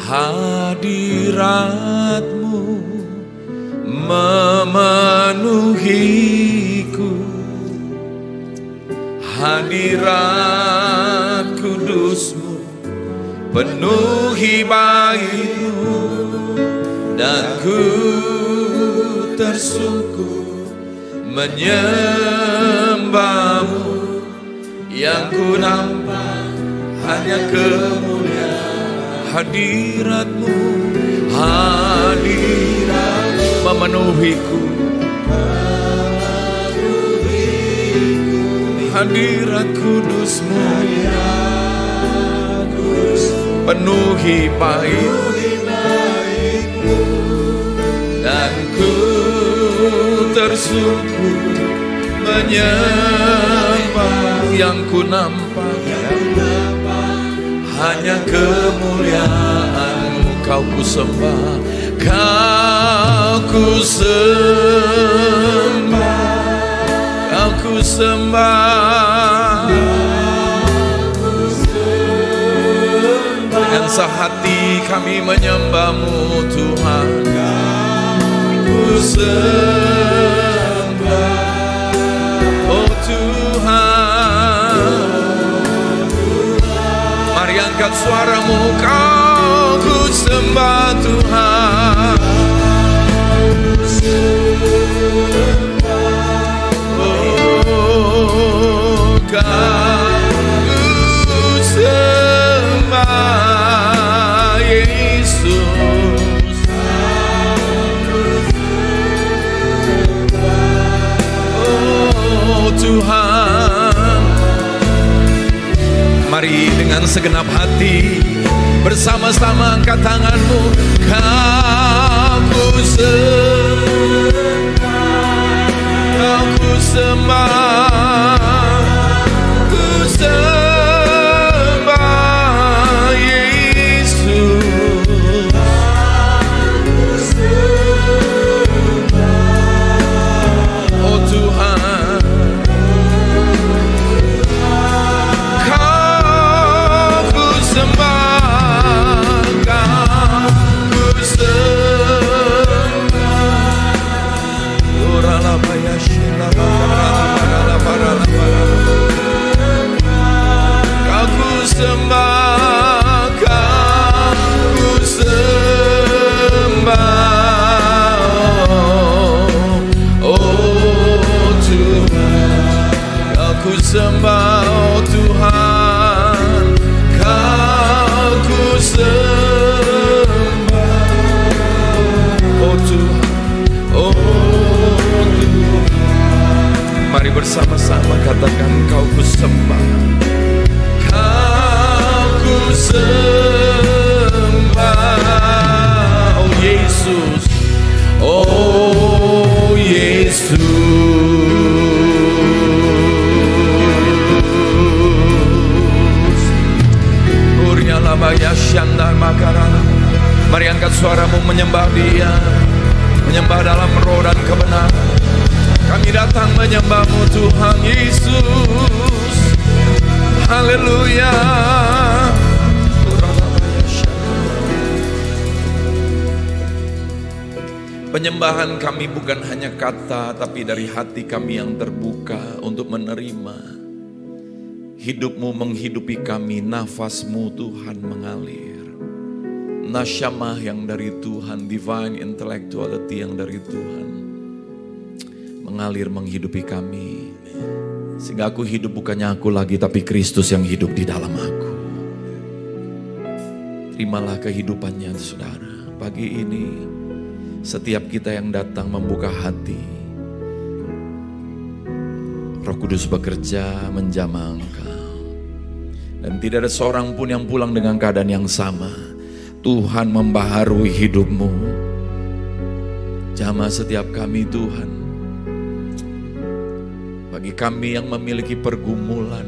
Hadirat-Mu memenuhiku, hadirat kudus-Mu penuhi bait-Mu, dan ku tersungkur menyembah-Mu. Yang ku nampak hanya kemuliaan hadirat-Mu, hadirat memenuhiku, hadirat kudus-Mu penuhi bait-Mu, dan ku tersungkur menyembah. Yang ku nampak hanya kemuliaan-Mu. Kau ku sembah, Kau ku sembah, Kau ku sembah. Dengan sehati kami menyembah-Mu Tuhan. Ku sembah, oh Tuhan. Mari angkat suaramu, Kau ku sembah Tuhan. Oh, Kau ku sembah Yesus. Oh Tuhan, mari dengan segenap hati bersama-sama angkat tanganmu. Kau ku sembah, Kau ku sembah, ku sembah Yesus. Oh Tuhan, Kau ku sembah, Kau ku sembah. Kau ku sembah, Kau ku sembah. Oh Tuhan, Kau ku sembah, oh Tuhan, Kau ku sembah. Oh Tuhan, oh Tuhan. Mari bersama-sama katakan, Kau ku sembah, Kau ku sembah. Oh Yesus, oh Yesus. Uriala baya syandar makarala. Mari angkat suaramu menyembah Dia, menyembah dalam roh dan kebenaran. Kami datang menyembah-Mu Tuhan Yesus. Haleluya. Penyembahan kami bukan hanya kata, tapi dari hati kami yang terbuka untuk menerima. Hidup-Mu menghidupi kami, nafas-Mu Tuhan mengalir. Nasyamah yang dari Tuhan, divine intellectuality yang dari Tuhan mengalir menghidupi kami. Sehingga aku hidup bukannya aku lagi, tapi Kristus yang hidup di dalam aku. Terimalah kehidupannya saudara. Pagi ini setiap kita yang datang membuka hati, Roh Kudus bekerja menjamah engkau. Dan tidak ada seorang pun yang pulang dengan keadaan yang sama. Tuhan membaharui hidupmu. Jamah setiap kami Tuhan. Bagi kami yang memiliki pergumulan,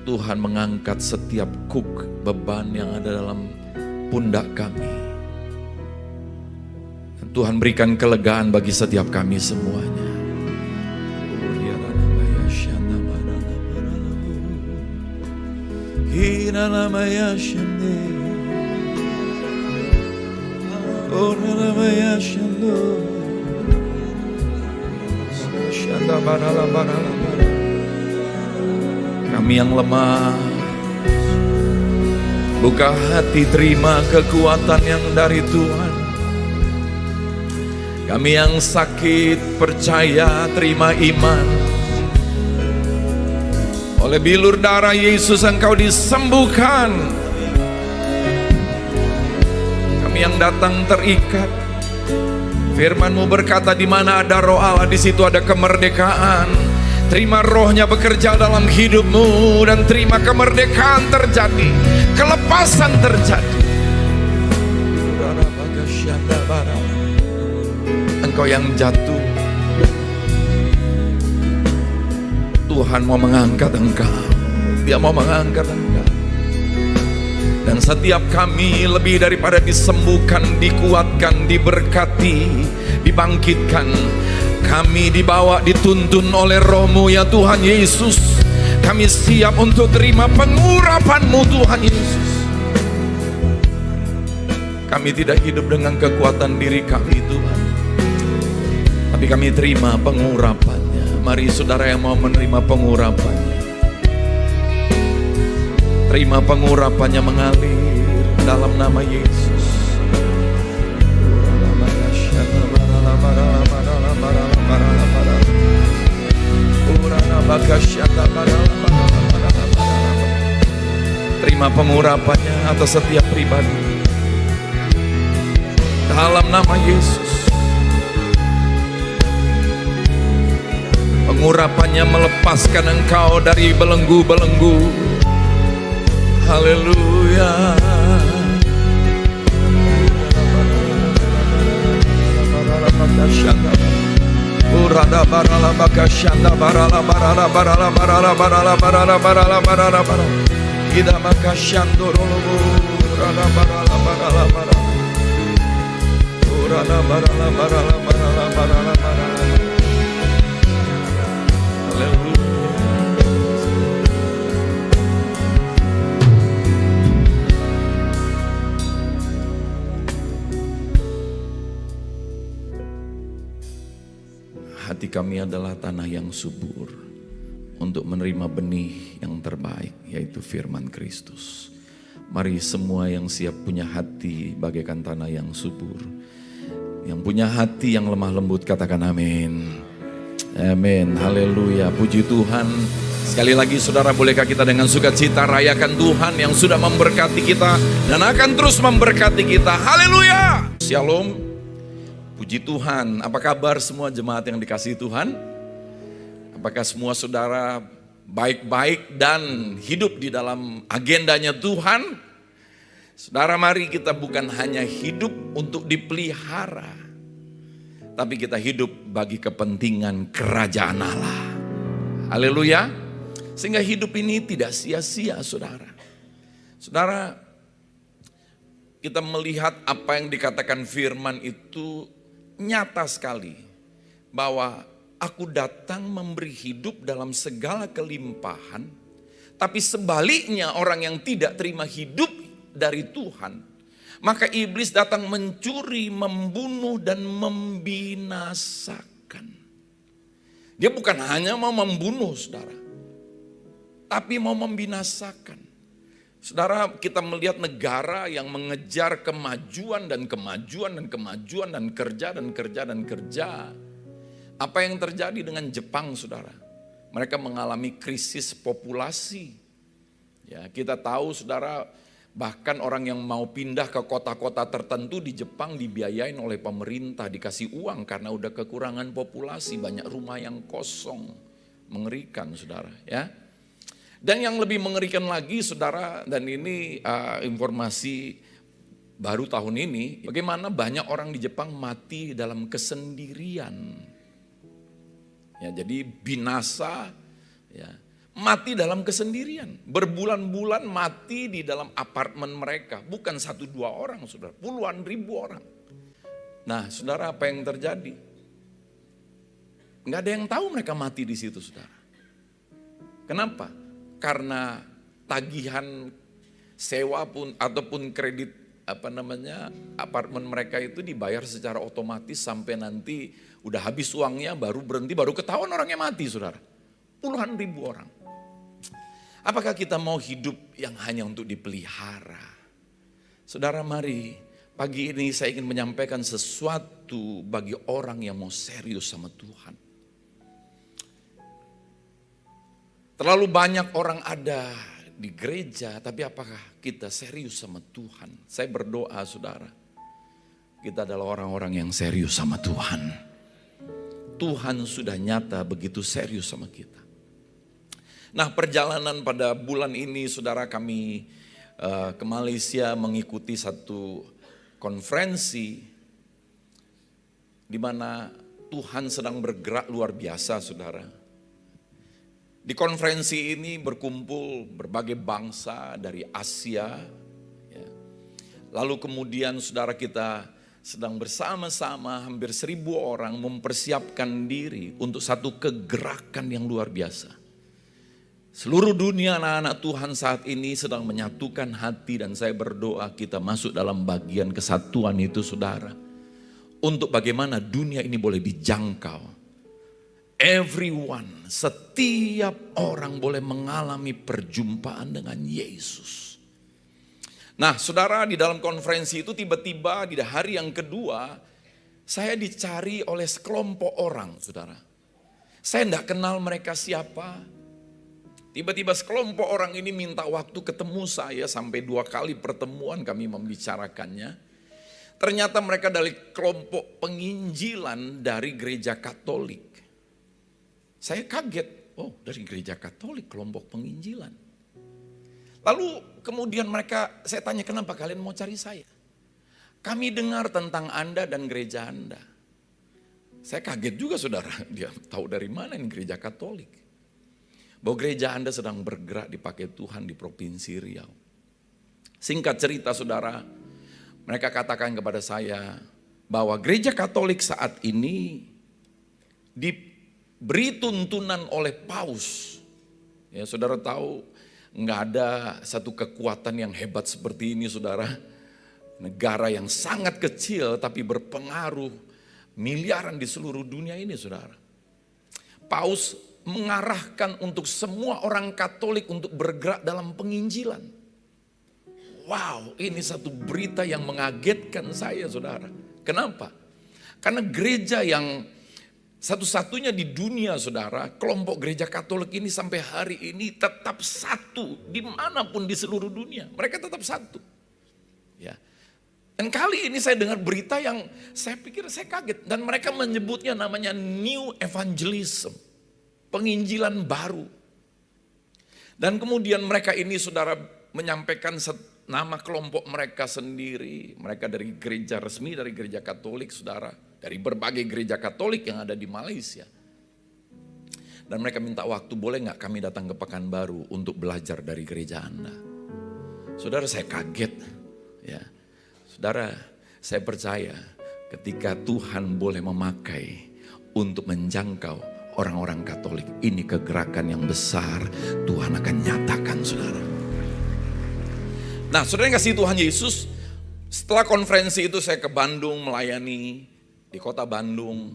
Tuhan mengangkat setiap beban yang ada dalam pundak kami. Dan Tuhan berikan kelegaan bagi setiap kami semuanya. Oh, Ramaya Shando. Shanda barala barala barala. Kami yang lemah, buka hati terima kekuatan yang dari Tuhan. Kami yang sakit percaya terima iman. Oleh bilur darah Yesus engkau disembuhkan. Kami yang datang terikat. Firman-Mu berkata di mana ada roh Allah di situ ada kemerdekaan. Terima rohnya bekerja dalam hidupmu dan terima kemerdekaan terjadi. Kelepasan terjadi. Engkau yang jatuh, Tuhan mau mengangkat engkau. Dia mau mengangkat engkau. Dan setiap kami lebih daripada disembuhkan, dikuatkan, diberkati, dibangkitkan. Kami dibawa, dituntun oleh Roh-Mu ya Tuhan Yesus. Kami siap untuk terima pengurapan-Mu Tuhan Yesus. Kami tidak hidup dengan kekuatan diri kami Tuhan, tapi kami terima pengurapan-Nya. Mari saudara yang mau menerima pengurapan-Nya, terima pengurapan-Nya mengalir dalam nama Yesus. Terima pengurapan-Nya atas setiap pribadi dalam nama Yesus. Pengurapan-Nya melepaskan engkau dari belenggu-belenggu. Haleluya. Urada barala bakashanda barala barala barala barala barala barala barala barala barala. Ida bakashando rolobu urada barala barala barala. Urada barala barala barala barala barala. Haleluya. Hati kami adalah tanah yang subur untuk menerima benih yang terbaik, yaitu firman Kristus. Mari semua yang siap punya hati bagaikan tanah yang subur, yang punya hati yang lemah lembut, katakan amin. Amin, haleluya, puji Tuhan. Sekali lagi saudara, bolehkah kita dengan sukacita rayakan Tuhan yang sudah memberkati kita dan akan terus memberkati kita. Haleluya. Shalom. Puji Tuhan. Apa kabar semua jemaat yang dikasihi Tuhan? Apakah semua saudara baik-baik dan hidup di dalam agendanya Tuhan? Saudara, mari kita bukan hanya hidup untuk dipelihara, tapi kita hidup bagi kepentingan kerajaan Allah. Haleluya. Sehingga hidup ini tidak sia-sia saudara. Saudara, kita melihat apa yang dikatakan firman itu nyata sekali, bahwa aku datang memberi hidup dalam segala kelimpahan, tapi sebaliknya orang yang tidak terima hidup dari Tuhan, maka iblis datang mencuri, membunuh dan membinasakan. Dia bukan hanya mau membunuh saudara, tapi mau membinasakan. Saudara, kita melihat negara yang mengejar kemajuan dan kemajuan dan kemajuan dan kerja dan kerja dan kerja. Apa yang terjadi dengan Jepang, saudara? Mereka mengalami krisis populasi. Ya, kita tahu, saudara, bahkan orang yang mau pindah ke kota-kota tertentu di Jepang dibiayain oleh pemerintah, dikasih uang karena udah kekurangan populasi, banyak rumah yang kosong. Mengerikan, saudara, ya. Dan yang lebih mengerikan lagi saudara, dan ini informasi baru tahun ini, bagaimana banyak orang di Jepang mati dalam kesendirian. Ya, jadi binasa, ya, mati dalam kesendirian. Berbulan-bulan mati di dalam apartemen mereka, bukan 1-2 orang saudara, puluhan ribu orang. Nah saudara, apa yang terjadi? Nggak ada yang tahu mereka mati di situ saudara. Kenapa? Karena tagihan sewa pun ataupun kredit apartemen mereka itu dibayar secara otomatis sampai nanti udah habis uangnya baru berhenti, baru ketahuan orangnya mati, saudara. Puluhan ribu orang. Apakah kita mau hidup yang hanya untuk dipelihara? Saudara, mari pagi ini saya ingin menyampaikan sesuatu bagi orang yang mau serius sama Tuhan. Terlalu banyak orang ada di gereja, tapi apakah kita serius sama Tuhan? Saya berdoa, saudara, kita adalah orang-orang yang serius sama Tuhan. Tuhan sudah nyata begitu serius sama kita. Nah, perjalanan pada bulan ini, saudara, kami ke Malaysia mengikuti satu konferensi di mana Tuhan sedang bergerak luar biasa, saudara. Di konferensi ini berkumpul berbagai bangsa dari Asia. Ya. Lalu kemudian saudara, kita sedang bersama-sama hampir 1.000 orang mempersiapkan diri untuk satu kegerakan yang luar biasa. Seluruh dunia anak-anak Tuhan saat ini sedang menyatukan hati, dan saya berdoa kita masuk dalam bagian kesatuan itu, saudara. Untuk bagaimana dunia ini boleh dijangkau. Everyone, setiap orang boleh mengalami perjumpaan dengan Yesus. Nah, saudara, di dalam konferensi itu tiba-tiba di hari yang kedua, saya dicari oleh sekelompok orang, saudara. Saya tidak kenal mereka siapa. Tiba-tiba sekelompok orang ini minta waktu ketemu saya, sampai 2 kali pertemuan kami membicarakannya. Ternyata mereka dari kelompok penginjilan dari gereja Katolik. Saya kaget, oh dari gereja Katolik, kelompok penginjilan. Lalu kemudian saya tanya, kenapa kalian mau cari saya? Kami dengar tentang Anda dan gereja Anda. Saya kaget juga, saudara, dia tahu dari mana ini gereja Katolik. Bahwa gereja Anda sedang bergerak dipakai Tuhan di Provinsi Riau. Singkat cerita, saudara, mereka katakan kepada saya bahwa gereja Katolik saat ini diberi tuntunan oleh Paus. Ya, saudara tahu, nggak ada satu kekuatan yang hebat seperti ini, saudara. Negara yang sangat kecil tapi berpengaruh miliaran di seluruh dunia ini, saudara. Paus mengarahkan untuk semua orang Katolik untuk bergerak dalam penginjilan. Wow, ini satu berita yang mengagetkan saya, saudara. Kenapa? Karena gereja yang satu-satunya di dunia, saudara, kelompok gereja Katolik ini sampai hari ini tetap satu dimanapun di seluruh dunia. Mereka tetap satu. Ya. Dan kali ini saya dengar berita yang saya pikir saya kaget. Dan mereka menyebutnya namanya New Evangelism. Penginjilan baru. Dan kemudian mereka ini, saudara, menyampaikan nama kelompok mereka sendiri. Mereka dari gereja resmi, dari gereja Katolik, saudara. Dari berbagai gereja Katolik yang ada di Malaysia. Dan mereka minta waktu, boleh gak kami datang ke Pekanbaru untuk belajar dari gereja Anda. Saudara, saya kaget. Ya, saudara, saya percaya ketika Tuhan boleh memakai untuk menjangkau orang-orang Katolik, ini kegerakan yang besar Tuhan akan nyatakan, saudara. Nah, saudara yang kasih Tuhan Yesus, setelah konferensi itu saya ke Bandung melayani di kota Bandung.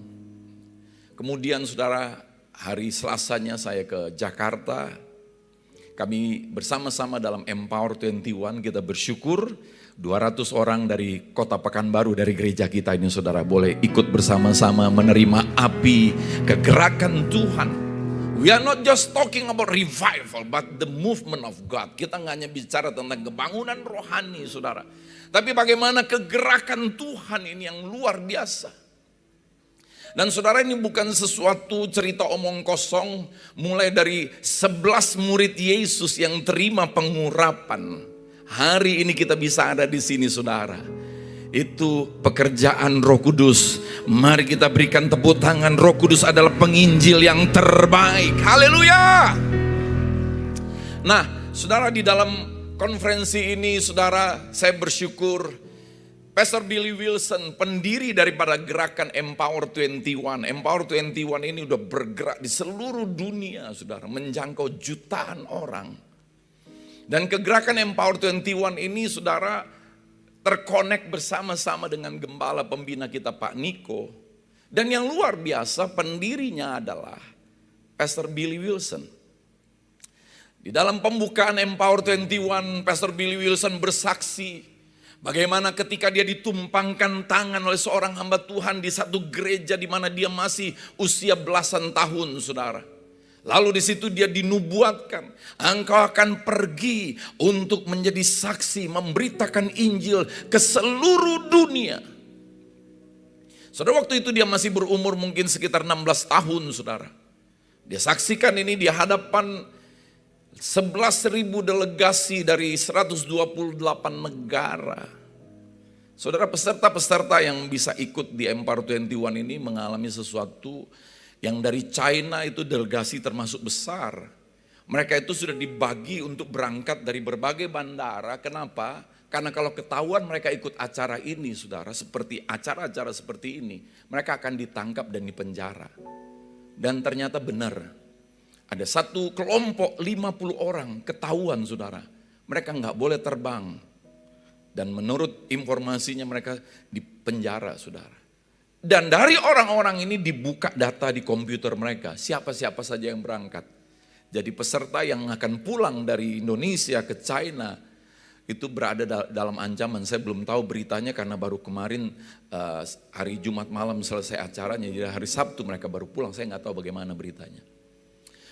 Kemudian saudara, hari Selasanya saya ke Jakarta. Kami bersama-sama dalam Empower 21, kita bersyukur 200 orang dari kota Pekanbaru, dari gereja kita ini, saudara, boleh ikut bersama-sama menerima api kegerakan Tuhan. We are not just talking about revival, but the movement of God. Kita nggak hanya bicara tentang kebangunan rohani, saudara. Tapi bagaimana kegerakan Tuhan ini yang luar biasa. Dan saudara, ini bukan sesuatu cerita omong kosong. Mulai dari 11 murid Yesus yang terima pengurapan. Hari ini kita bisa ada di sini, saudara. Itu pekerjaan Roh Kudus. Mari kita berikan tepuk tangan. Roh Kudus adalah penginjil yang terbaik. Haleluya. Nah, saudara, di dalam konferensi ini, saudara, saya bersyukur Pastor Billy Wilson, pendiri daripada gerakan Empower 21. Empower 21 ini udah bergerak di seluruh dunia, saudara, menjangkau jutaan orang. Dan kegerakan Empower 21 ini, saudara, terkonek bersama-sama dengan gembala pembina kita Pak Niko. Dan yang luar biasa pendirinya adalah Pastor Billy Wilson. Di dalam pembukaan Empower 21, Pastor Billy Wilson bersaksi bagaimana ketika dia ditumpangkan tangan oleh seorang hamba Tuhan di satu gereja di mana dia masih usia belasan tahun, saudara. Lalu di situ dia dinubuatkan, engkau akan pergi untuk menjadi saksi, memberitakan Injil ke seluruh dunia. Saudara, waktu itu dia masih berumur mungkin sekitar 16 tahun, saudara. Dia saksikan ini di hadapan 11.000 delegasi dari 128 negara. Saudara, peserta-peserta yang bisa ikut di Empower 21 ini mengalami sesuatu yang dari China itu delegasi termasuk besar. Mereka itu sudah dibagi untuk berangkat dari berbagai bandara. Kenapa? Karena kalau ketahuan mereka ikut acara ini, saudara, seperti acara-acara seperti ini, mereka akan ditangkap dan dipenjara. Dan ternyata benar, ada satu kelompok 50 orang ketahuan, saudara, mereka nggak boleh terbang. Dan menurut informasinya mereka dipenjara, saudara. Dan dari orang-orang ini dibuka data di komputer mereka, siapa-siapa saja yang berangkat. Jadi peserta yang akan pulang dari Indonesia ke China itu berada dalam ancaman. Saya belum tahu beritanya karena baru kemarin hari Jumat malam selesai acaranya. Jadi hari Sabtu mereka baru pulang, saya nggak tahu bagaimana beritanya.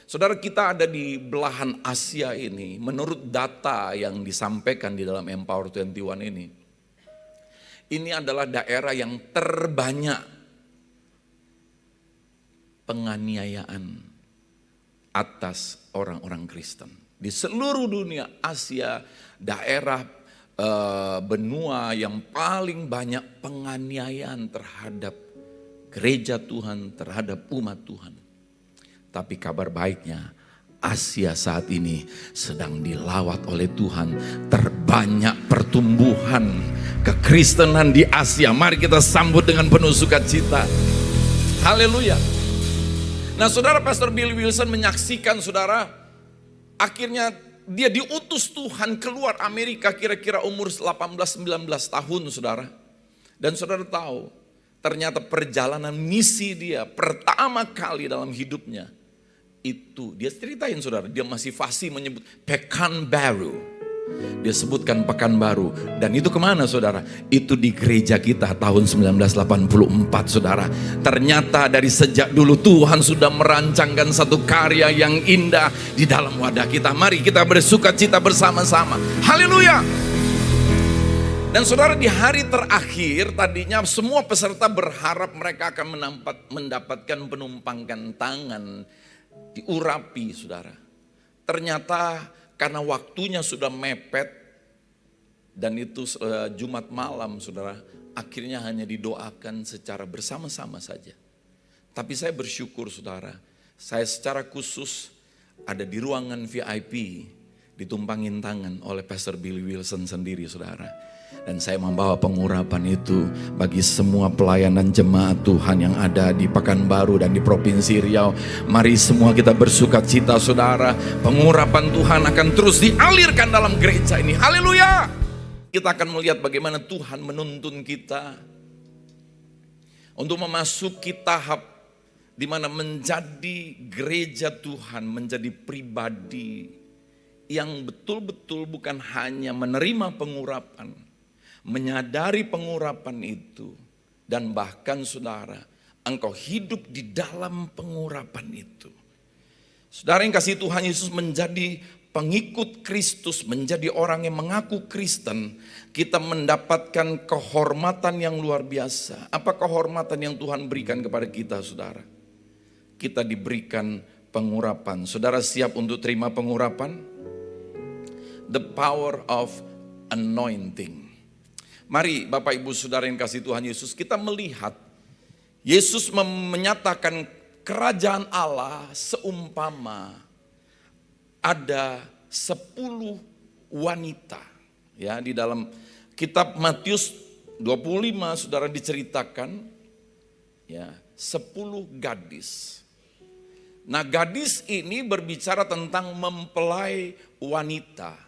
Saudara, kita ada di belahan Asia ini, menurut data yang disampaikan di dalam Empower 21 ini adalah daerah yang terbanyak penganiayaan atas orang-orang Kristen. Di seluruh dunia Asia, daerah benua yang paling banyak penganiayaan terhadap gereja Tuhan, terhadap umat Tuhan. Tapi kabar baiknya, Asia saat ini sedang dilawat oleh Tuhan. Terbanyak pertumbuhan kekristenan di Asia. Mari kita sambut dengan penuh sukacita. Haleluya. Nah, saudara, Pastor Billy Wilson menyaksikan, saudara, akhirnya dia diutus Tuhan keluar Amerika kira-kira umur 18-19 tahun, saudara. Dan saudara tahu, ternyata perjalanan misi dia pertama kali dalam hidupnya itu, dia ceritain, saudara, dia masih fasih menyebut Pekanbaru. Dia sebutkan Pekanbaru. Dan itu kemana, saudara? Itu di gereja kita tahun 1984, saudara. Ternyata dari sejak dulu Tuhan sudah merancangkan satu karya yang indah di dalam wadah kita. Mari kita bersukacita bersama-sama. Haleluya. Dan saudara, di hari terakhir tadinya semua peserta berharap mereka akan mendapatkan penumpangan tangan, diurapi, saudara. Ternyata karena waktunya sudah mepet dan itu Jumat malam, saudara, akhirnya hanya didoakan secara bersama-sama saja. Tapi saya bersyukur, saudara, saya secara khusus ada di ruangan VIP ditumpangin tangan oleh Pastor Billy Wilson sendiri, saudara. Dan saya membawa pengurapan itu bagi semua pelayan dan jemaat Tuhan yang ada di Pekanbaru dan di Provinsi Riau. Mari semua kita bersukacita, saudara. Pengurapan Tuhan akan terus dialirkan dalam gereja ini. Haleluya. Kita akan melihat bagaimana Tuhan menuntun kita untuk memasuki tahap di mana menjadi gereja Tuhan, menjadi pribadi yang betul-betul bukan hanya menerima pengurapan, menyadari pengurapan itu, dan bahkan, saudara, engkau hidup di dalam pengurapan itu. Saudara yang kasih Tuhan Yesus, menjadi pengikut Kristus, menjadi orang yang mengaku Kristen, kita mendapatkan kehormatan yang luar biasa. Apa kehormatan yang Tuhan berikan kepada kita, saudara? Kita diberikan pengurapan. Saudara siap untuk terima pengurapan? The power of anointing. Mari Bapak Ibu Saudara yang kasih Tuhan Yesus, kita melihat Yesus menyatakan kerajaan Allah seumpama ada 10 wanita. Ya, di dalam kitab Matius 25, saudara, diceritakan ya 10 gadis. Nah, gadis ini berbicara tentang mempelai wanita.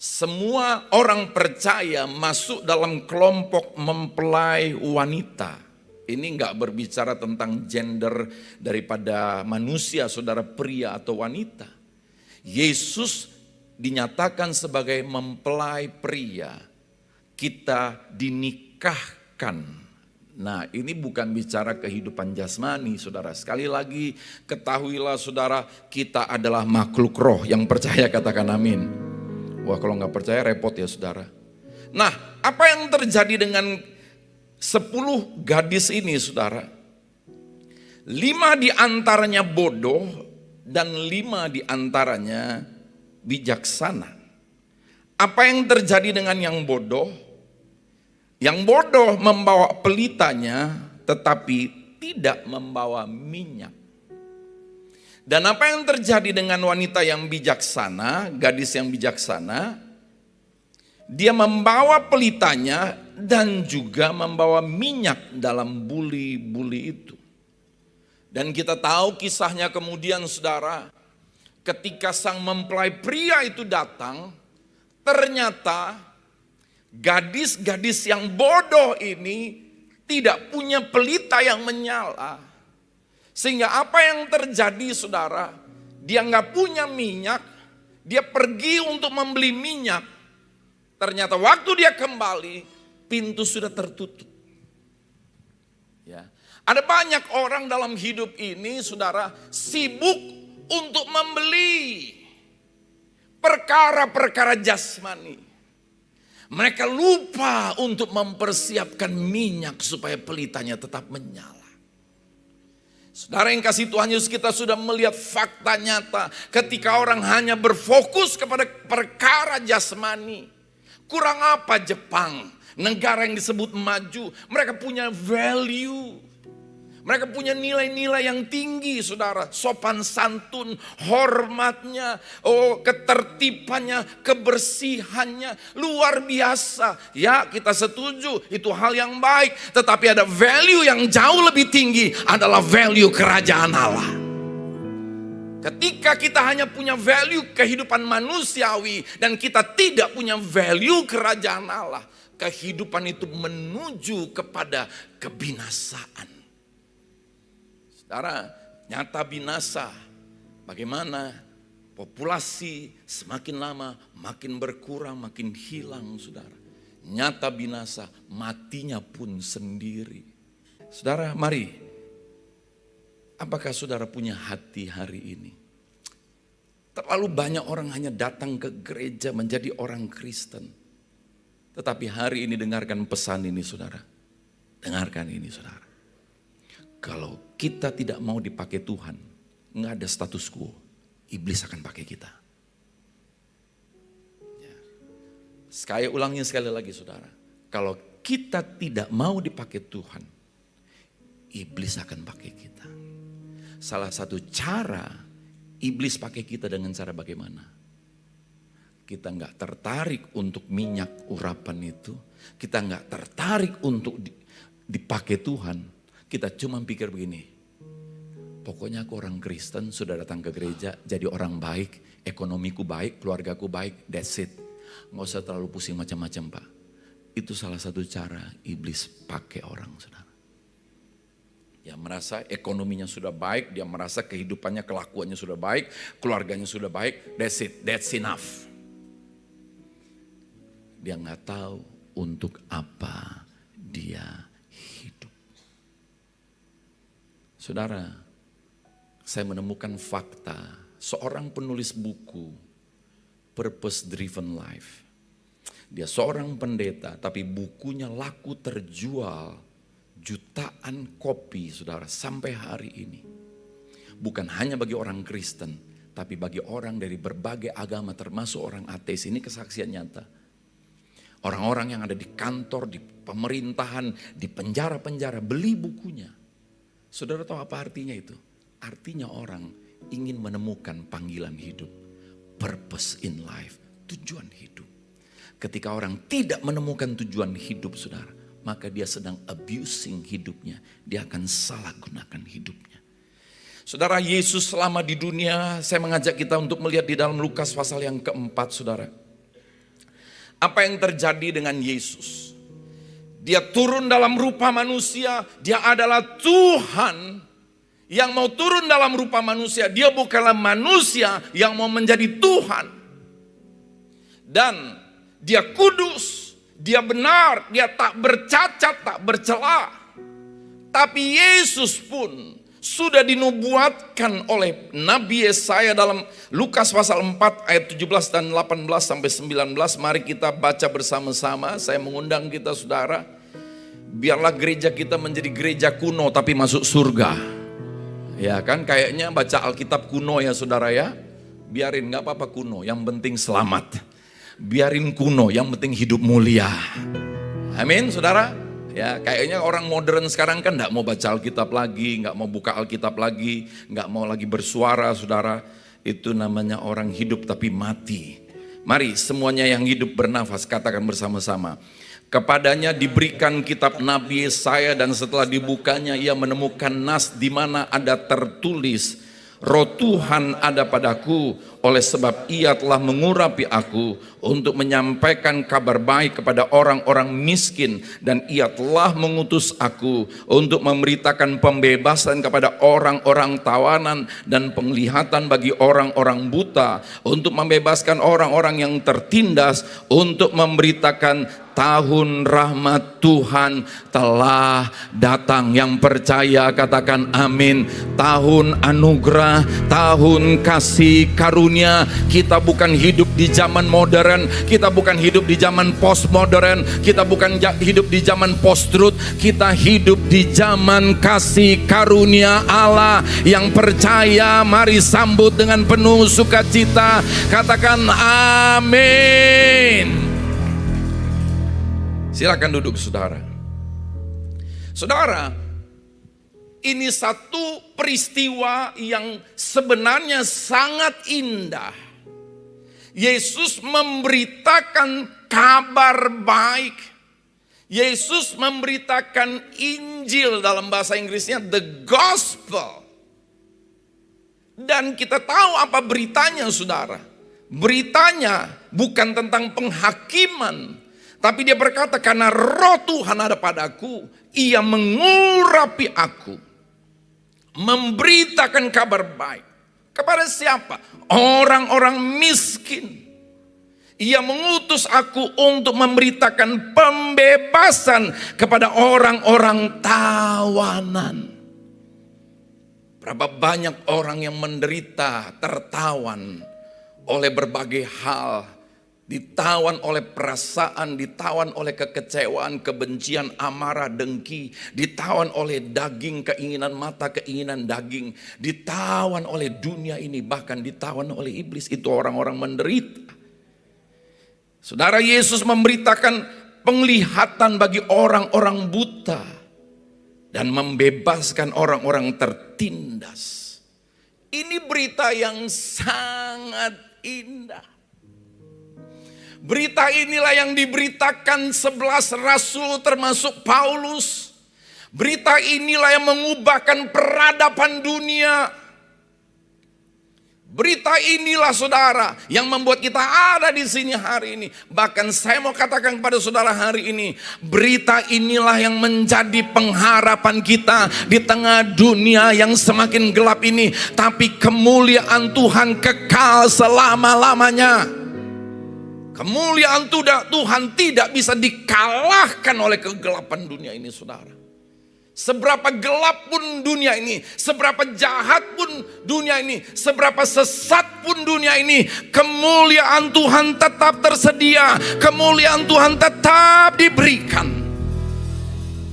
semua orang percaya masuk dalam kelompok mempelai wanita. Ini enggak berbicara tentang gender daripada manusia, saudara, pria atau wanita. Yesus dinyatakan sebagai mempelai pria. Kita dinikahkan. Nah, ini bukan bicara kehidupan jasmani, saudara. Sekali lagi, ketahuilah saudara, kita adalah makhluk roh. Yang percaya katakan amin. Wah, kalau nggak percaya repot ya saudara. Nah, apa yang terjadi dengan 10 gadis ini saudara? 5 diantaranya bodoh dan 5 diantaranya bijaksana. Apa yang terjadi dengan yang bodoh? Yang bodoh membawa pelitanya tetapi tidak membawa minyak. Dan apa yang terjadi dengan wanita yang bijaksana, gadis yang bijaksana? Dia membawa pelitanya dan juga membawa minyak dalam buli-buli itu. Dan kita tahu kisahnya kemudian saudara, ketika sang mempelai pria itu datang, ternyata gadis-gadis yang bodoh ini tidak punya pelita yang menyala. Sehingga apa yang terjadi saudara, dia nggak punya minyak, dia pergi untuk membeli minyak. Ternyata waktu dia kembali, pintu sudah tertutup. Ya. Ada banyak orang dalam hidup ini saudara, sibuk untuk membeli perkara-perkara jasmani. Mereka lupa untuk mempersiapkan minyak supaya pelitanya tetap menyala. Saudara yang kasih Tuhan Yesus, kita sudah melihat fakta nyata ketika orang hanya berfokus kepada perkara jasmani. Kurang apa Jepang, negara yang disebut maju, mereka punya value. Mereka punya nilai-nilai yang tinggi saudara. Sopan santun, hormatnya, ketertibannya, kebersihannya. Luar biasa. Ya kita setuju itu hal yang baik. Tetapi ada value yang jauh lebih tinggi. Adalah value kerajaan Allah. Ketika kita hanya punya value kehidupan manusiawi. Dan kita tidak punya value kerajaan Allah. Kehidupan itu menuju kepada kebinasaan. Saudara, nyata binasa. Bagaimana populasi semakin lama makin berkurang, makin hilang saudara. Nyata binasa, matinya pun sendiri. Saudara, mari. Apakah saudara punya hati hari ini? Terlalu banyak orang hanya datang ke gereja menjadi orang Kristen. Tetapi hari ini dengarkan pesan ini saudara. Dengarkan ini saudara. Kalau kita tidak mau dipakai Tuhan, nggak ada status quo, iblis akan pakai kita. Ya. Sekali ulangnya sekali lagi saudara, kalau kita tidak mau dipakai Tuhan, iblis akan pakai kita. Salah satu cara iblis pakai kita dengan cara bagaimana? Kita nggak tertarik untuk minyak urapan itu, kita nggak tertarik untuk dipakai Tuhan. Kita cuma pikir begini, pokoknya aku orang Kristen, sudah datang ke gereja, jadi orang baik, ekonomiku baik, keluargaku baik, that's it. Nggak usah terlalu pusing macam-macam Pak. Itu salah satu cara iblis pakai orang saudara. Dia merasa ekonominya sudah baik, dia merasa kehidupannya, kelakuannya sudah baik, keluarganya sudah baik, that's it, that's enough. Dia nggak tahu untuk apa dia. Saudara, saya menemukan fakta seorang penulis buku Purpose Driven Life. Dia seorang pendeta tapi bukunya laku terjual jutaan kopi saudara sampai hari ini. Bukan hanya bagi orang Kristen tapi bagi orang dari berbagai agama termasuk orang ateis. Ini kesaksian nyata. Orang-orang yang ada di kantor, di pemerintahan, di penjara-penjara beli bukunya. Saudara tahu apa artinya itu? Artinya orang ingin menemukan panggilan hidup. Purpose in life. Tujuan hidup. Ketika orang tidak menemukan tujuan hidup saudara. Maka dia sedang abusing hidupnya. Dia akan salah gunakan hidupnya. Saudara, Yesus selama di dunia. Saya mengajak kita untuk melihat di dalam Lukas pasal yang keempat saudara. apa yang terjadi dengan Yesus. Dia turun dalam rupa manusia, dia adalah Tuhan yang mau turun dalam rupa manusia. Dia bukanlah manusia yang mau menjadi Tuhan. Dan dia kudus, dia benar, dia tak bercacat, tak bercela. Tapi Yesus pun sudah dinubuatkan oleh Nabi Yesaya dalam Lukas pasal 4 ayat 17 dan 18 sampai 19. Mari kita baca bersama-sama. Saya mengundang kita saudara, biarlah gereja kita menjadi gereja kuno tapi masuk surga. Ya kan, kayaknya baca Alkitab kuno ya saudara ya. Biarin, gak apa-apa kuno, yang penting selamat. Biarin kuno, yang penting hidup mulia. Amin saudara. Ya, kayaknya orang modern sekarang kan gak mau baca Alkitab lagi, gak mau buka Alkitab lagi, gak mau lagi bersuara saudara. Itu namanya orang hidup tapi mati. Mari semuanya yang hidup bernafas katakan bersama-sama. Kepadanya diberikan kitab Nabi Yesaya, dan setelah dibukanya ia menemukan nas di mana ada tertulis, Roh Tuhan ada padaku, oleh sebab ia telah mengurapi aku untuk menyampaikan kabar baik kepada orang-orang miskin, dan ia telah mengutus aku untuk memberitakan pembebasan kepada orang-orang tawanan dan penglihatan bagi orang-orang buta, untuk membebaskan orang-orang yang tertindas, untuk memberitakan tahun rahmat Tuhan telah datang. Yang percaya katakan amin. Tahun anugerah, tahun kasih karunia. Kita bukan hidup di zaman modern, kita bukan hidup di zaman postmodern, kita bukan hidup di zaman post-truth, kita hidup di zaman kasih karunia Allah. Yang percaya mari sambut dengan penuh sukacita. Katakan amin. Silakan duduk saudara. Saudara, ini satu peristiwa yang sebenarnya sangat indah. Yesus memberitakan kabar baik. Yesus memberitakan Injil, dalam bahasa Inggrisnya the gospel. Dan kita tahu apa beritanya saudara. Beritanya bukan tentang penghakiman, tapi dia berkata, karena Roh Tuhan ada padaku, ia mengurapi aku, memberitakan kabar baik. Kepada siapa? Orang-orang miskin. Ia mengutus aku untuk memberitakan pembebasan kepada orang-orang tawanan. Berapa banyak orang yang menderita, tertawan oleh berbagai hal. Ditawan oleh perasaan, ditawan oleh kekecewaan, kebencian, amarah, dengki, ditawan oleh daging, keinginan mata, keinginan daging, ditawan oleh dunia ini, bahkan ditawan oleh iblis. Itu orang-orang menderita. Saudara, Yesus memberitakan penglihatan bagi orang-orang buta dan membebaskan orang-orang tertindas. Ini berita yang sangat indah. Berita inilah yang diberitakan 11 rasul termasuk Paulus. Berita inilah yang mengubahkan peradaban dunia. Berita inilah saudara yang membuat kita ada di sini hari ini. Bahkan saya mau katakan kepada saudara hari ini, berita inilah yang menjadi pengharapan kita di tengah dunia yang semakin gelap ini. Tapi kemuliaan Tuhan kekal selama-lamanya. Kemuliaan Tuhan tidak bisa dikalahkan oleh kegelapan dunia ini saudara. Seberapa gelap pun dunia ini, seberapa jahat pun dunia ini, seberapa sesat pun dunia ini, kemuliaan Tuhan tetap tersedia, kemuliaan Tuhan tetap diberikan.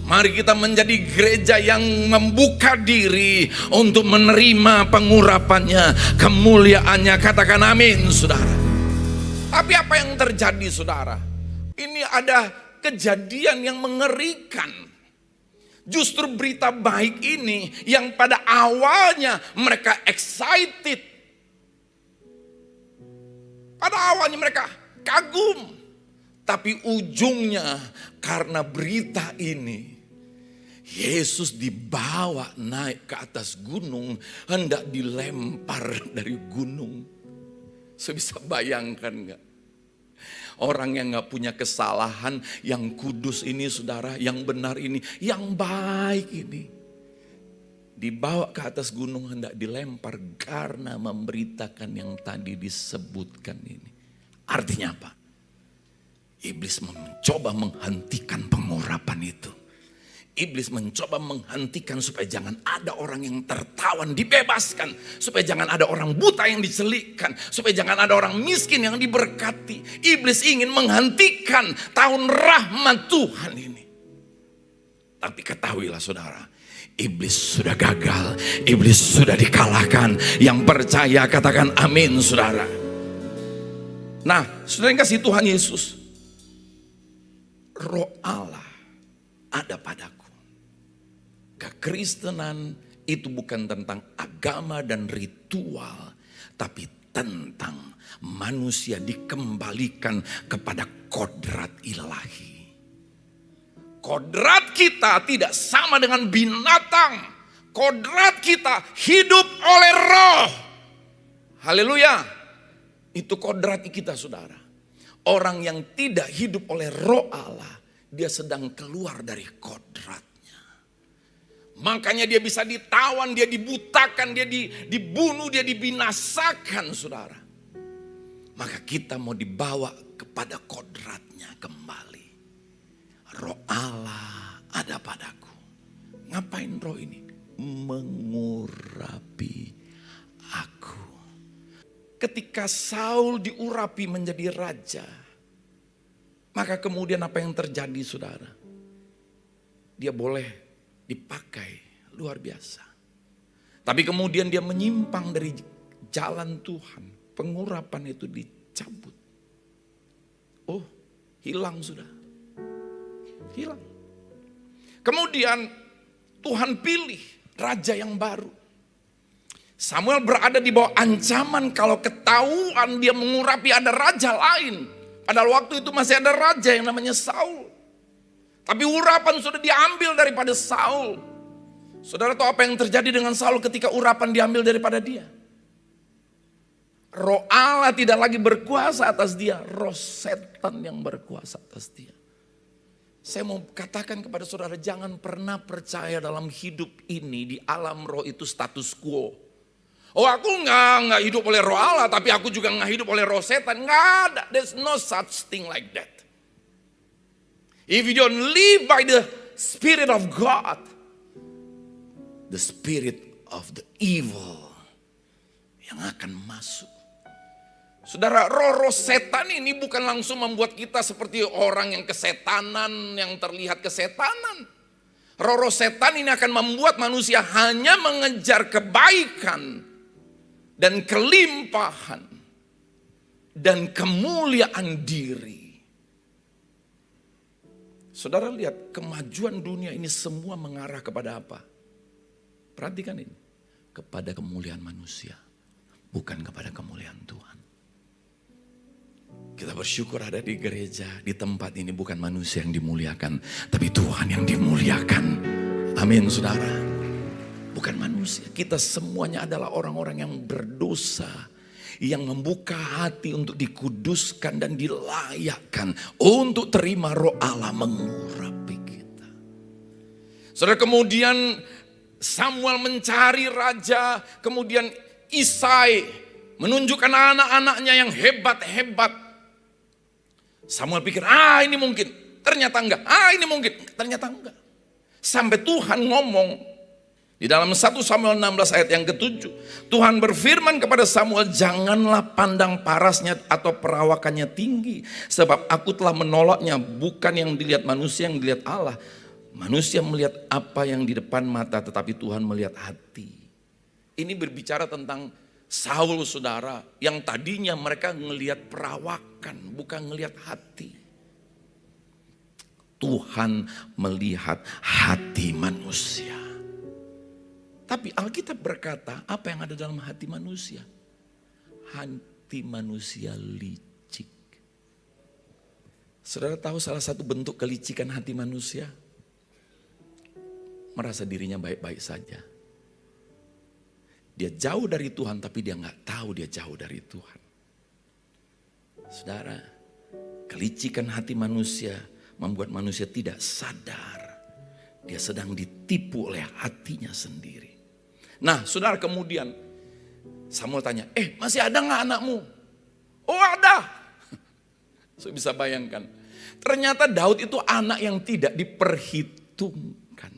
Mari kita menjadi gereja yang membuka diri untuk menerima pengurapannya, kemuliaannya. Katakan amin saudara. Tapi apa yang terjadi saudara? Ini ada kejadian yang mengerikan. Justru berita baik ini yang pada awalnya mereka excited. Pada awalnya mereka kagum. Tapi ujungnya karena berita ini, Yesus dibawa naik ke atas gunung, hendak dilempar dari gunung. Saya bisa bayangkan enggak? Orang yang gak punya kesalahan, yang kudus ini saudara, yang benar ini, yang baik ini. Dibawa ke atas gunung hendak dilempar karena memberitakan yang tadi disebutkan ini. Artinya apa? Iblis mencoba menghentikan pengurapan itu. Iblis mencoba menghentikan supaya jangan ada orang yang tertawan dibebaskan. Supaya jangan ada orang buta yang dicelikkan. Supaya jangan ada orang miskin yang diberkati. Iblis ingin menghentikan tahun rahmat Tuhan ini. Tapi ketahuilah saudara, iblis sudah gagal. Iblis sudah dikalahkan. Yang percaya katakan amin saudara. Nah saudara yang kasih Tuhan Yesus, Roh Allah ada padaku. Kekristenan itu bukan tentang agama dan ritual, tapi tentang manusia dikembalikan kepada kodrat ilahi. Kodrat kita tidak sama dengan binatang. Kodrat kita hidup oleh Roh. Haleluya. Itu kodrat kita saudara. Orang yang tidak hidup oleh Roh Allah, dia sedang keluar dari kodrat. Makanya dia bisa ditawan, dia dibutakan, dia dibunuh, dia dibinasakan saudara. Maka kita mau dibawa kepada kodratnya kembali. Roh Allah ada padaku. Ngapain roh ini? Mengurapi aku. Ketika Saul diurapi menjadi raja, maka kemudian apa yang terjadi saudara? Dia boleh dipakai luar biasa. Tapi kemudian dia menyimpang dari jalan Tuhan. Pengurapan itu dicabut. Oh, hilang sudah. Hilang. Kemudian Tuhan pilih raja yang baru. Samuel berada di bawah ancaman kalau ketahuan dia mengurapi ada raja lain. Padahal waktu itu masih ada raja yang namanya Saul. Tapi urapan sudah diambil daripada Saul. Saudara tahu apa yang terjadi dengan Saul ketika urapan diambil daripada dia? Roh Allah tidak lagi berkuasa atas dia. Roh setan yang berkuasa atas dia. Saya mau katakan kepada saudara, jangan pernah percaya dalam hidup ini di alam roh itu status quo. Oh aku nggak hidup oleh roh Allah, tapi aku juga nggak hidup oleh roh setan. Nggak ada, there's no such thing like that. If you don't live by the Spirit of God, the spirit of the evil yang akan masuk. Saudara, roh-roh setan ini bukan langsung membuat kita seperti orang yang kesetanan, yang terlihat kesetanan. Roh-roh setan ini akan membuat manusia hanya mengejar kebaikan dan kelimpahan dan kemuliaan diri. Saudara lihat, kemajuan dunia ini semua mengarah kepada apa? Perhatikan ini. Kepada kemuliaan manusia, bukan kepada kemuliaan Tuhan. Kita bersyukur ada di gereja, di tempat ini bukan manusia yang dimuliakan, tapi Tuhan yang dimuliakan. Amin saudara. Bukan manusia, kita semuanya adalah orang-orang yang berdosa, yang membuka hati untuk dikuduskan dan dilayakkan untuk terima roh Allah mengurapi kita. Saudara, kemudian Samuel mencari raja, kemudian Isai menunjukkan anak-anaknya yang hebat-hebat. Samuel pikir, ini mungkin, ternyata enggak. Ini mungkin, ternyata enggak. Sampai Tuhan ngomong. Di dalam 1 Samuel 16 ayat yang ke-7. Tuhan berfirman kepada Samuel, janganlah pandang parasnya atau perawakannya tinggi. Sebab aku telah menolaknya, bukan yang dilihat manusia, yang dilihat Allah. Manusia melihat apa yang di depan mata, tetapi Tuhan melihat hati. Ini berbicara tentang Saul saudara, yang tadinya mereka ngelihat perawakan, bukan ngelihat hati. Tuhan melihat hati manusia. Tapi Alkitab berkata, apa yang ada dalam hati manusia? Hati manusia licik. Saudara tahu salah satu bentuk kelicikan hati manusia? Merasa dirinya baik-baik saja. Dia jauh dari Tuhan, tapi dia nggak tahu dia jauh dari Tuhan. Saudara, Kelicikan hati manusia membuat manusia tidak sadar. Dia sedang ditipu oleh hatinya sendiri. Nah saudara, kemudian Samuel tanya, masih ada gak anakmu? Oh ada. Saya bisa bayangkan. Ternyata Daud itu anak yang tidak diperhitungkan.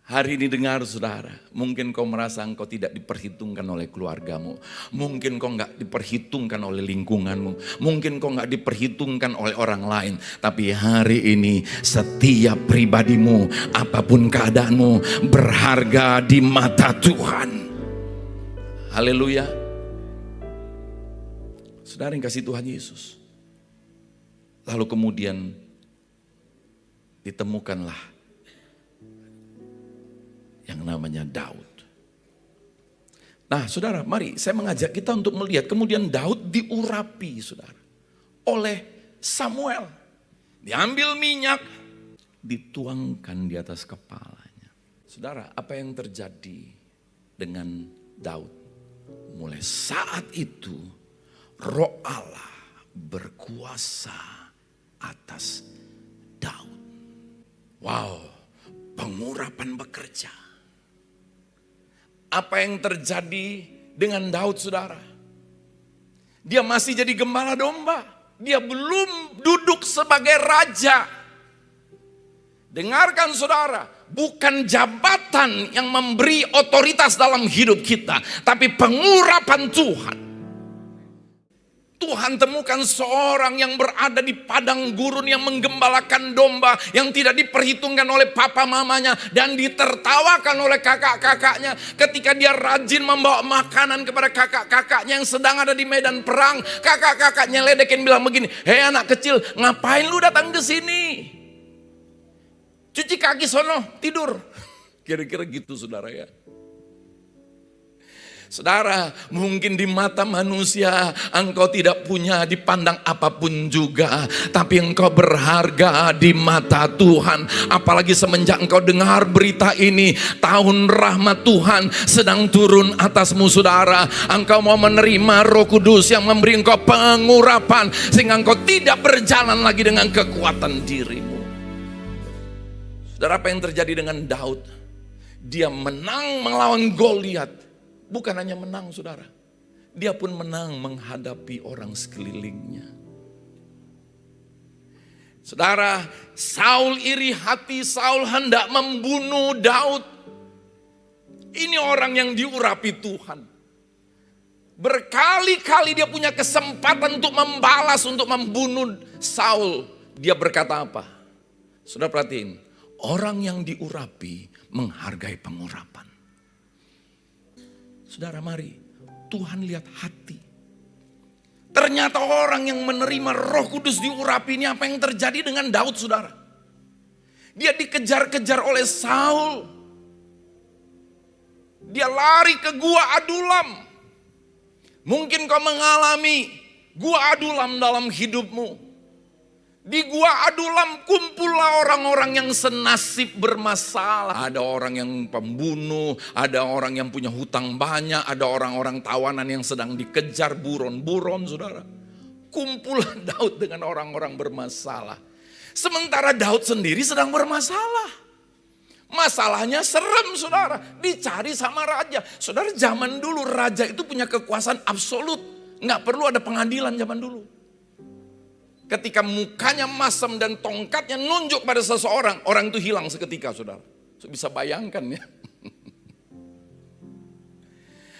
Hari ini dengar saudara, mungkin kau merasa engkau tidak diperhitungkan oleh keluargamu. Mungkin kau gak diperhitungkan oleh lingkunganmu. Mungkin kau gak diperhitungkan oleh orang lain. Tapi hari ini setiap pribadimu, apapun keadaanmu, berharga di mata Tuhan. Haleluya. Saudara yang kasih Tuhan Yesus. Lalu kemudian ditemukanlah yang namanya Daud. Nah saudara, mari saya mengajak kita untuk melihat kemudian Daud diurapi saudara oleh Samuel. Diambil minyak, dituangkan di atas kepalanya. Saudara, apa yang terjadi dengan Daud? Mulai saat itu Roh Allah berkuasa atas Daud. Wow, pengurapan bekerja. Apa yang terjadi dengan Daud saudara? Dia masih jadi gembala domba. Dia belum duduk sebagai raja. Dengarkan saudara, bukan jabatan yang memberi otoritas dalam hidup kita, tapi pengurapan Tuhan. Tuhan temukan seorang yang berada di padang gurun yang menggembalakan domba yang tidak diperhitungkan oleh papa mamanya dan ditertawakan oleh kakak-kakaknya ketika dia rajin membawa makanan kepada kakak-kakaknya yang sedang ada di medan perang. Kakak-kakaknya ledekin bilang begini, "Hei anak kecil, ngapain lu datang ke sini? Cuci kaki sono, tidur." Kira-kira gitu saudara ya. Saudara, mungkin di mata manusia engkau tidak punya dipandang apapun juga. Tapi engkau berharga di mata Tuhan. Apalagi semenjak engkau dengar berita ini, tahun rahmat Tuhan sedang turun atasmu saudara. Engkau mau menerima Roh Kudus yang memberi engkau pengurapan. Sehingga engkau tidak berjalan lagi dengan kekuatan dirimu. Saudara, apa yang terjadi dengan Daud? Dia menang melawan Goliat. Bukan hanya menang saudara, dia pun menang menghadapi orang sekelilingnya. Saudara, Saul iri hati, Saul hendak membunuh Daud. Ini orang yang diurapi Tuhan. Berkali-kali dia punya kesempatan untuk membalas, untuk membunuh Saul. Dia berkata apa? Saudara perhatiin, orang yang diurapi menghargai pengurapan. Saudara mari, Tuhan lihat hati. Ternyata orang yang menerima Roh Kudus diurapi ini, apa yang terjadi dengan Daud saudara? Dia dikejar-kejar oleh Saul. Dia lari ke gua Adulam. Mungkin kau mengalami gua Adulam dalam hidupmu. Di gua Adulam kumpullah orang-orang yang senasib bermasalah. Ada orang yang pembunuh, ada orang yang punya hutang banyak, ada orang-orang tawanan yang sedang dikejar buron-buron saudara. Kumpullah Daud dengan orang-orang bermasalah. Sementara Daud sendiri sedang bermasalah. Masalahnya serem saudara, dicari sama raja. Saudara, zaman dulu raja itu punya kekuasaan absolut. Nggak perlu ada pengadilan zaman dulu. Ketika mukanya masam dan tongkatnya nunjuk pada seseorang, orang itu hilang seketika saudara. Bisa bayangkan ya.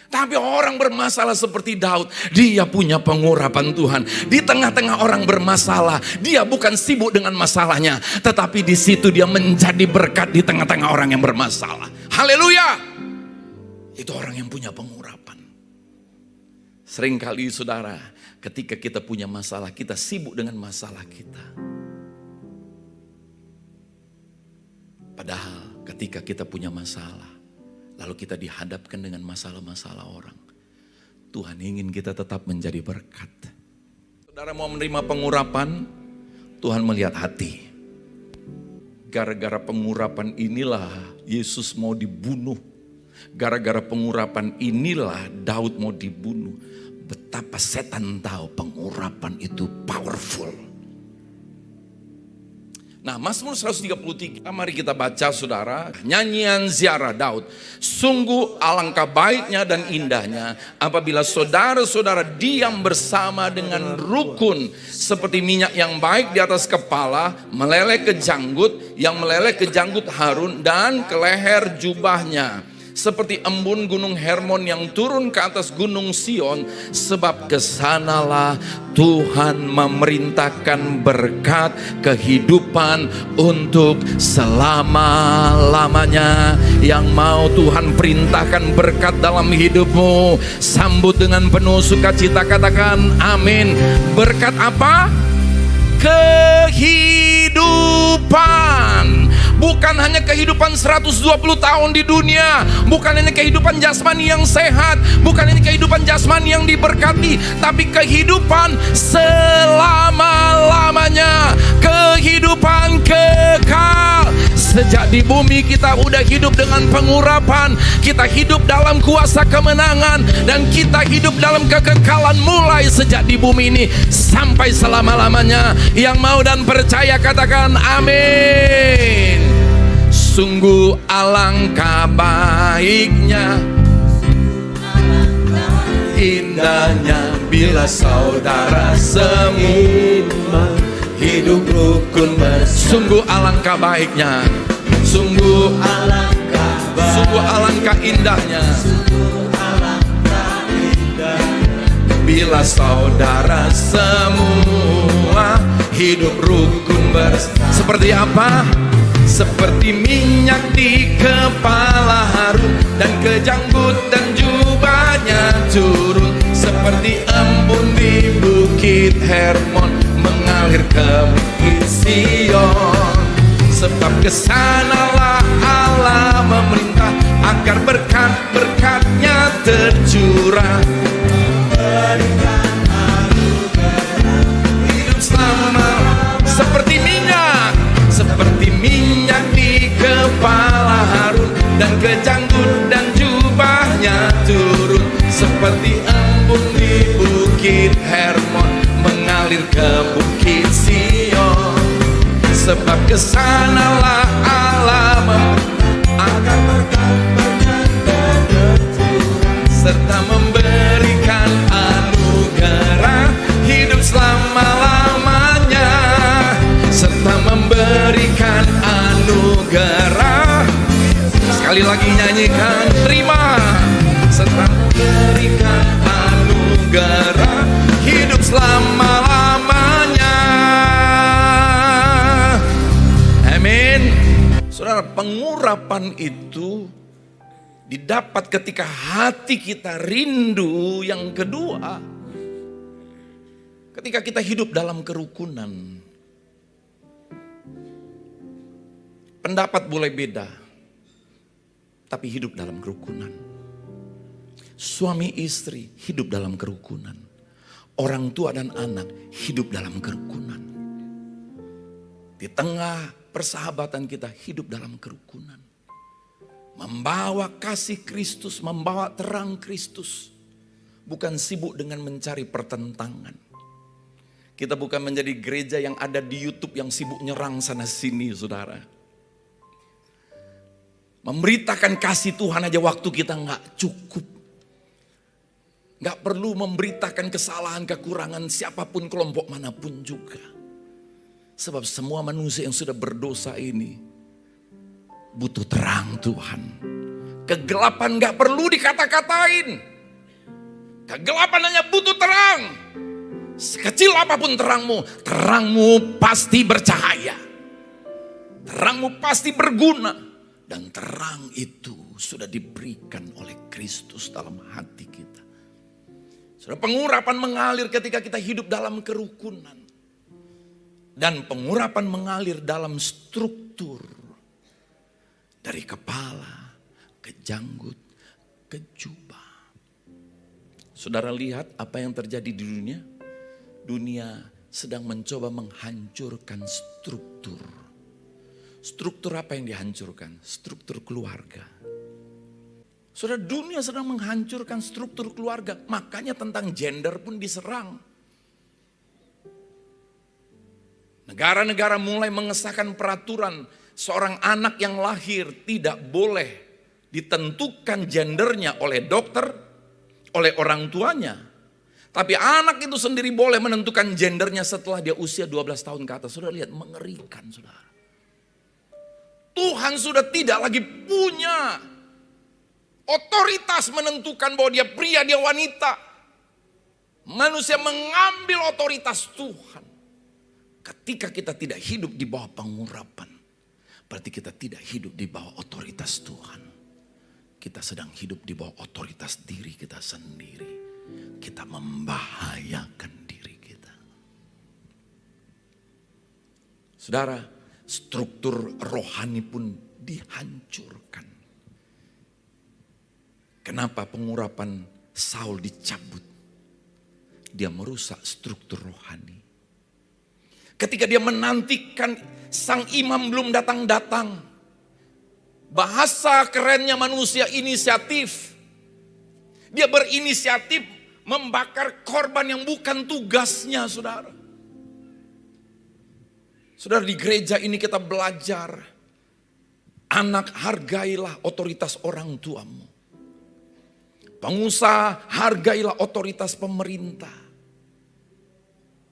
Tapi orang bermasalah seperti Daud, dia punya pengurapan Tuhan. Di tengah-tengah orang bermasalah, dia bukan sibuk dengan masalahnya, tetapi di situ dia menjadi berkat di tengah-tengah orang yang bermasalah. Haleluya. Itu orang yang punya pengurapan. Seringkali saudara, ketika kita punya masalah, kita sibuk dengan masalah kita. Padahal ketika kita punya masalah, lalu kita dihadapkan dengan masalah-masalah orang, Tuhan ingin kita tetap menjadi berkat. Saudara mau menerima pengurapan, Tuhan melihat hati. Gara-gara pengurapan inilah Yesus mau dibunuh. Gara-gara pengurapan inilah Daud mau dibunuh. Betapa setan tahu pengurapan itu powerful. Nah, Mazmur 133, mari kita baca saudara. Nyanyian ziarah Daud. Sungguh alangkah baiknya dan indahnya apabila saudara-saudara diam bersama dengan rukun, seperti minyak yang baik di atas kepala, meleleh ke janggut, yang meleleh ke janggut Harun dan ke leher jubahnya. Seperti embun gunung Hermon yang turun ke atas gunung Sion, sebab kesanalah Tuhan memerintahkan berkat kehidupan untuk selama-lamanya. Yang mau Tuhan perintahkan berkat dalam hidupmu, sambut dengan penuh sukacita, katakan amin. Berkat apa? Kehidupan. Bukan hanya kehidupan 120 tahun di dunia, bukan hanya kehidupan jasmani yang sehat, bukan hanya kehidupan jasmani yang diberkati, tapi kehidupan selama-lamanya, kehidupan kekal. Sejak di bumi kita udah hidup dengan pengurapan, kita hidup dalam kuasa kemenangan, dan kita hidup dalam kekekalan mulai sejak di bumi ini sampai selama-lamanya. Yang mau dan percaya katakan amin. Sungguh alangkah baiknya, indahnya bila saudara semua hidup rukun bersama. Sungguh alangkah baiknya, sungguh alangkah indahnya, bila saudara semua hidup rukun bersama. Seperti apa? Seperti minyak di kepala Harun dan ke janggut dan jubahnya turun, seperti embun di bukit Hermon mengalir ke bukit Sion. Sebab kesanalah Allah memerintah agar berkat-berkatnya tercurah. Hidup selama seperti minyak di kepala Harun dan ke janggut dan jubahnya turun, seperti embun di bukit Hermon mengalir ke bukit Sion. Sebab kesanalah Allah akan berkat-berkatnya serta memberikan anugerah hidup selama-lamanya, serta memberikan anugerah. Sekali lagi nyanyikan, terima, serta memberikan anugerah hidup selama-lamanya. Amin. Saudara, pengurapan itu didapat ketika hati kita rindu. Yang kedua, ketika kita hidup dalam kerukunan. Pendapat boleh beda, tapi hidup dalam kerukunan. Suami istri hidup dalam kerukunan. Orang tua dan anak hidup dalam kerukunan. Di tengah persahabatan kita hidup dalam kerukunan. Membawa kasih Kristus, membawa terang Kristus. Bukan sibuk dengan mencari pertentangan. Kita bukan menjadi gereja yang ada di YouTube yang sibuk nyerang sana sini, saudara. Memberitakan kasih Tuhan aja waktu kita gak cukup. Gak perlu memberitakan kesalahan, kekurangan siapapun, kelompok manapun juga. Sebab semua manusia yang sudah berdosa ini butuh terang Tuhan. Kegelapan gak perlu dikata-katain. Kegelapan hanya butuh terang. Sekecil apapun terangmu, terangmu pasti bercahaya. Terangmu pasti berguna. Dan terang itu sudah diberikan oleh Kristus dalam hati kita. Sudah pengurapan mengalir ketika kita hidup dalam kerukunan. Dan pengurapan mengalir dalam struktur. Dari kepala ke janggut ke jubah. Saudara lihat apa yang terjadi di dunia? Dunia sedang mencoba menghancurkan struktur. Struktur apa yang dihancurkan? Struktur keluarga. Saudara, dunia sedang menghancurkan struktur keluarga. Makanya tentang gender pun diserang. Negara-negara mulai mengesahkan peraturan seorang anak yang lahir tidak boleh ditentukan gendernya oleh dokter, oleh orang tuanya. Tapi anak itu sendiri boleh menentukan gendernya setelah dia usia 12 tahun ke atas. Saudara lihat, mengerikan saudara. Tuhan sudah tidak lagi punya otoritas menentukan bahwa dia pria, dia wanita. Manusia mengambil otoritas Tuhan. Ketika kita tidak hidup di bawah pengurapan, berarti kita tidak hidup di bawah otoritas Tuhan. Kita sedang hidup di bawah otoritas diri kita sendiri. Kita membahayakan diri kita. Saudara, struktur rohani pun dihancurkan. Kenapa pengurapan Saul dicabut? Dia merusak struktur rohani. Ketika dia menantikan sang imam belum datang-datang. Bahasa kerennya manusia inisiatif. Dia berinisiatif membakar korban yang bukan tugasnya, saudara. Saudara, di gereja ini kita belajar. Anak, hargailah otoritas orang tuamu. Pengusaha, hargailah otoritas pemerintah.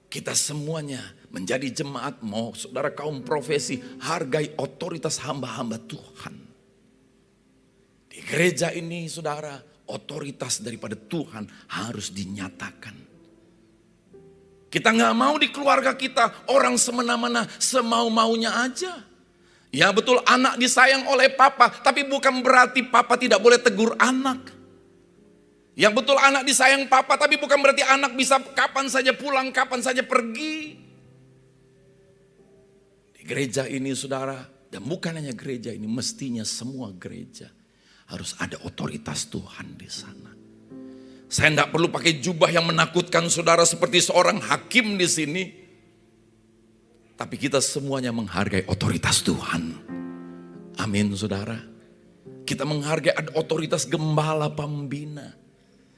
Kita semuanya menjadi jemaat, mau saudara kaum profesi, hargai otoritas hamba-hamba Tuhan. Di gereja ini saudara, otoritas daripada Tuhan harus dinyatakan. Kita gak mau di keluarga kita orang semena-mena, semau-maunya aja. Ya betul, anak disayang oleh papa, tapi bukan berarti papa tidak boleh tegur anak. Yang betul anak disayang papa, tapi bukan berarti anak bisa kapan saja pulang, kapan saja pergi. Di gereja ini saudara, dan bukan hanya gereja ini, mestinya semua gereja harus ada otoritas Tuhan di sana. Saya tidak perlu pakai jubah yang menakutkan saudara seperti seorang hakim di sini. Tapi kita semuanya menghargai otoritas Tuhan. Amin saudara. Kita menghargai ada otoritas gembala pembina.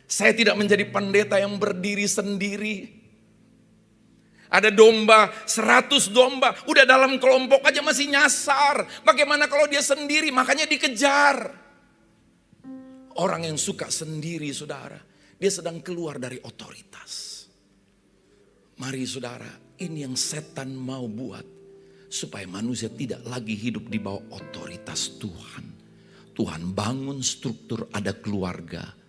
Saya tidak menjadi pendeta yang berdiri sendiri. Ada domba, 100 domba, udah dalam kelompok aja masih nyasar. Bagaimana kalau dia sendiri, makanya dikejar. Orang yang suka sendiri saudara, dia sedang keluar dari otoritas. Mari saudara, ini yang setan mau buat. Supaya manusia tidak lagi hidup di bawah otoritas Tuhan. Tuhan bangun struktur, ada keluarga.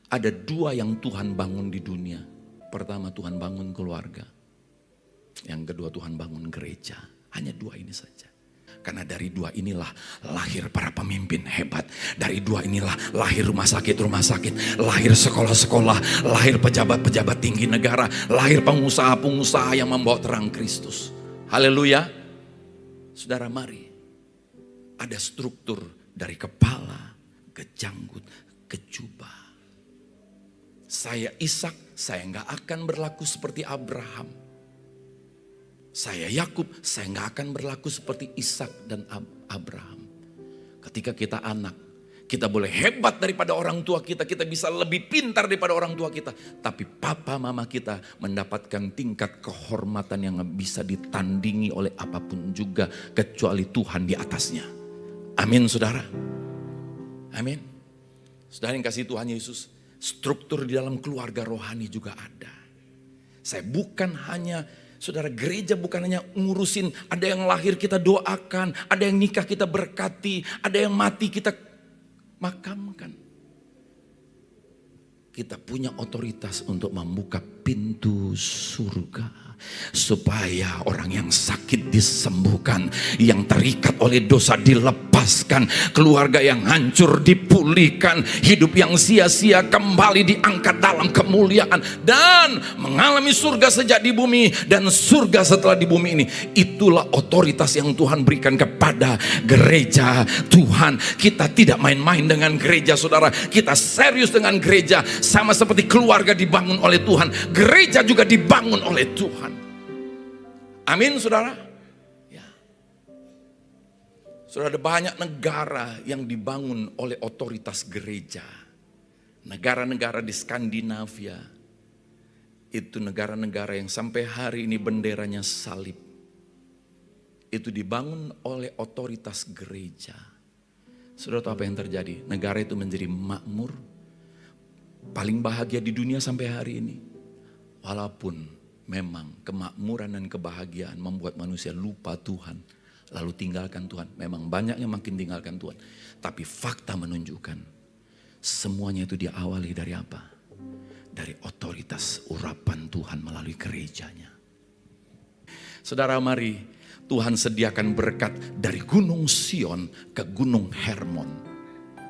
Ada 2 yang Tuhan bangun di dunia. Pertama, Tuhan bangun keluarga. Yang kedua, Tuhan bangun gereja. Hanya 2 ini saja. Karena dari 2 inilah lahir para pemimpin hebat. Dari 2 inilah lahir rumah sakit, lahir sekolah-sekolah, lahir pejabat-pejabat tinggi negara, lahir pengusaha-pengusaha yang membawa terang Kristus. Haleluya. Saudara, mari. Ada struktur dari kepala ke janggut ke jubah. Saya Ishak, saya gak akan berlaku seperti Abraham. Saya Yakub, saya gak akan berlaku seperti Ishak dan Abraham. Ketika kita anak, kita boleh hebat daripada orang tua kita, kita bisa lebih pintar daripada orang tua kita. Tapi papa mama kita mendapatkan tingkat kehormatan yang bisa ditandingi oleh apapun juga, kecuali Tuhan di atasnya. Amin saudara. Amin. Saudara yang kasih Tuhan Yesus, struktur di dalam keluarga rohani juga ada. Saya bukan hanya, saudara, gereja bukan hanya ngurusin, ada yang lahir kita doakan, ada yang nikah kita berkati, ada yang mati kita makamkan. Kita punya otoritas untuk membuka pintu surga. Supaya orang yang sakit disembuhkan, yang terikat oleh dosa dilepaskan, keluarga yang hancur dipulihkan, hidup yang sia-sia kembali diangkat dalam kemuliaan, dan mengalami surga sejak di bumi dan surga setelah di bumi ini. Itulah otoritas yang Tuhan berikan kepada gereja Tuhan. Kita tidak main-main dengan gereja saudara, kita serius dengan gereja. Sama seperti keluarga dibangun oleh Tuhan, gereja juga dibangun oleh Tuhan. Amin saudara. Ya. Saudara, ada banyak negara yang dibangun oleh otoritas gereja. Negara-negara di Skandinavia, itu negara-negara yang sampai hari ini benderanya salib. itu dibangun oleh otoritas gereja. Saudara tahu apa yang terjadi? Negara itu menjadi makmur, paling bahagia di dunia sampai hari ini. Walaupun memang kemakmuran dan kebahagiaan membuat manusia lupa Tuhan, lalu tinggalkan Tuhan. Memang banyaknya makin tinggalkan Tuhan. Tapi fakta menunjukkan semuanya itu diawali dari apa? Dari otoritas urapan Tuhan melalui gerejanya. Saudara, mari Tuhan sediakan berkat dari Gunung Sion ke Gunung Hermon.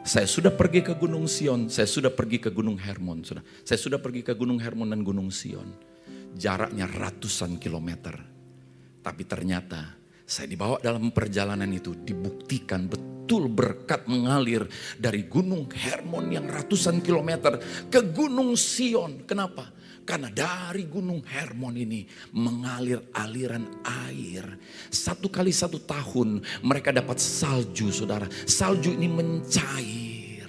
Saya sudah pergi ke Gunung Sion, saya sudah pergi ke Gunung Hermon. Saya sudah pergi ke Gunung Hermon dan Gunung Sion. Jaraknya ratusan kilometer. Tapi ternyata saya dibawa dalam perjalanan itu, dibuktikan betul berkat mengalir dari Gunung Hermon yang ratusan kilometer ke Gunung Sion. Kenapa? Karena dari Gunung Hermon ini mengalir aliran air. 1 kali 1 tahun mereka dapat salju, saudara. Salju ini mencair,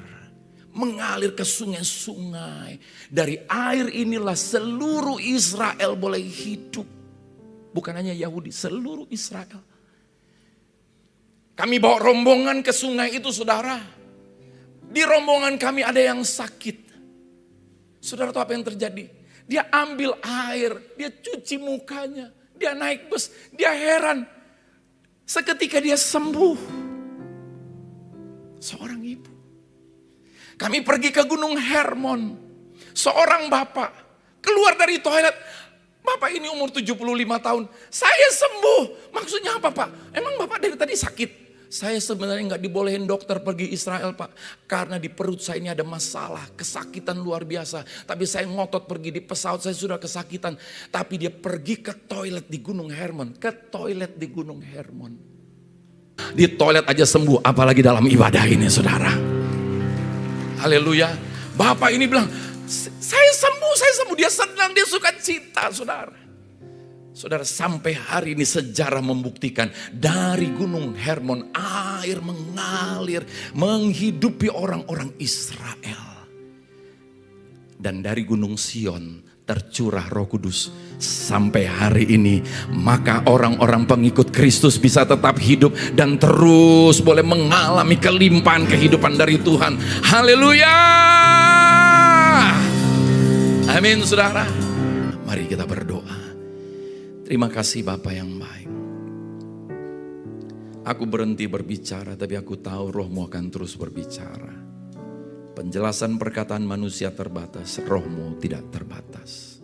mengalir ke sungai-sungai. Dari air inilah seluruh Israel boleh hidup. Bukan hanya Yahudi, seluruh Israel. Kami bawa rombongan ke sungai itu, saudara. Di rombongan kami ada yang sakit. Saudara tahu apa yang terjadi? Dia ambil air, dia cuci mukanya, dia naik bus, dia heran. Seketika dia sembuh. Seorang ibu. Kami pergi ke Gunung Hermon. Seorang bapak keluar dari toilet. Bapak ini umur 75 tahun. Saya sembuh. Maksudnya apa, Pak? Emang Bapak dari tadi sakit? Saya sebenarnya nggak dibolehin dokter pergi Israel, Pak. Karena di perut saya ini ada masalah, kesakitan luar biasa. Tapi saya ngotot pergi di pesawat, saya sudah kesakitan. Tapi dia pergi ke toilet di Gunung Hermon. Ke toilet di Gunung Hermon. Di toilet aja sembuh, apalagi dalam ibadah ini, saudara. Haleluya. Bapak ini bilang, saya sembuh. Dia senang, dia suka cita, saudara. Saudara, sampai hari ini sejarah membuktikan dari Gunung Hermon air mengalir menghidupi orang-orang Israel. Dan dari Gunung Sion tercurah Roh Kudus sampai hari ini. Maka orang-orang pengikut Kristus bisa tetap hidup dan terus boleh mengalami kelimpahan kehidupan dari Tuhan. Haleluya. Amin, saudara. Mari kita berdoa. Terima kasih Bapa yang baik. Aku berhenti berbicara, tapi aku tahu Roh-Mu akan terus berbicara. Penjelasan perkataan manusia terbatas, Roh-Mu tidak terbatas.